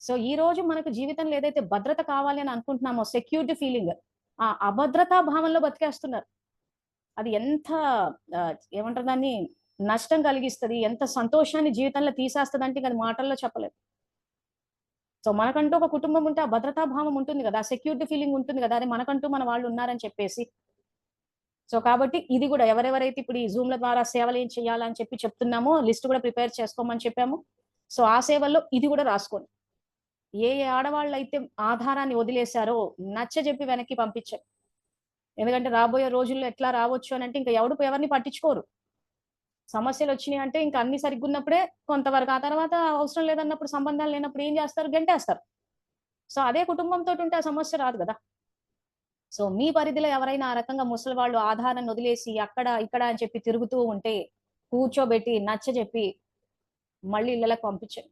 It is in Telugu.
సో ఈ రోజు మనకు జీవితంలో ఏదైతే భద్రత కావాలి అని అనుకుంటున్నామో సెక్యూరిటీ ఫీలింగ్, ఆ అభద్రతా భావంలో బతికేస్తున్నారు. అది ఎంత ఏమంటారు దాన్ని, నష్టం కలిగిస్తది, ఎంత సంతోషాన్ని జీవితంలో తీసేస్తదంటే ఇంక అది మాటల్లో చెప్పలేం. సో మనకంటూ ఒక కుటుంబం ఉంటే ఆ భద్రతా భావం ఉంటుంది గదా! ఆ సెక్యూరిటీ ఫీలింగ్ ఉంటుంది గదా! అరె! మనకంటూ మన వాళ్ళు ఉన్నారని చెప్పేసి. సో కాబట్టి ఇది గూడా ఎవరెవరైతే ఇప్పుడు ఈ జూమ్‌ల ద్వారా సేవలేం చేయాలని చెప్పి చెప్తున్నామో లిస్ట్ గూడా ప్రిపేర్ చేసుకోమని చెప్పాము. సో ఆ సేవల్లో ఇది గూడా రాసుకోండి. ఏ ఏ ఆడవాళ్ళైతే ఆధారాన్ని వదిలేసారో నచ్చజెప్పి వెనక్కి పంపించండి. ఎందుకంటే రాబోయే రోజుల్లో ఎట్లా రావచ్చు అనంటే ఇంక ఎవరిని పట్టించుకోరు. సమస్యలొచ్చినియంటే ఇంక అన్ని సరిగ్గున్నప్పుడే కొంతవరకు. ఆ తర్వాత అవసరం లేదన్నప్పుడు, సంబంధాలు లేనప్పుడు ఏం జేస్తారు? గెంటేస్తారు. సో అదే కుటుంబంతోటుంటే ఆ సమస్య రాదు గదా! సో మీ పరిధిలో ఎవరైనా ఆ రకంగా ముసలివాళ్ళు ఆధారాన్ని వదిలేసి అక్కడ, ఇక్కడ అని చెప్పి తిరుగుతూ ఉంటే కూర్చోబెట్టి, నచ్చజెప్పి మళ్ళీ ఇళ్ళకి పంపించండి.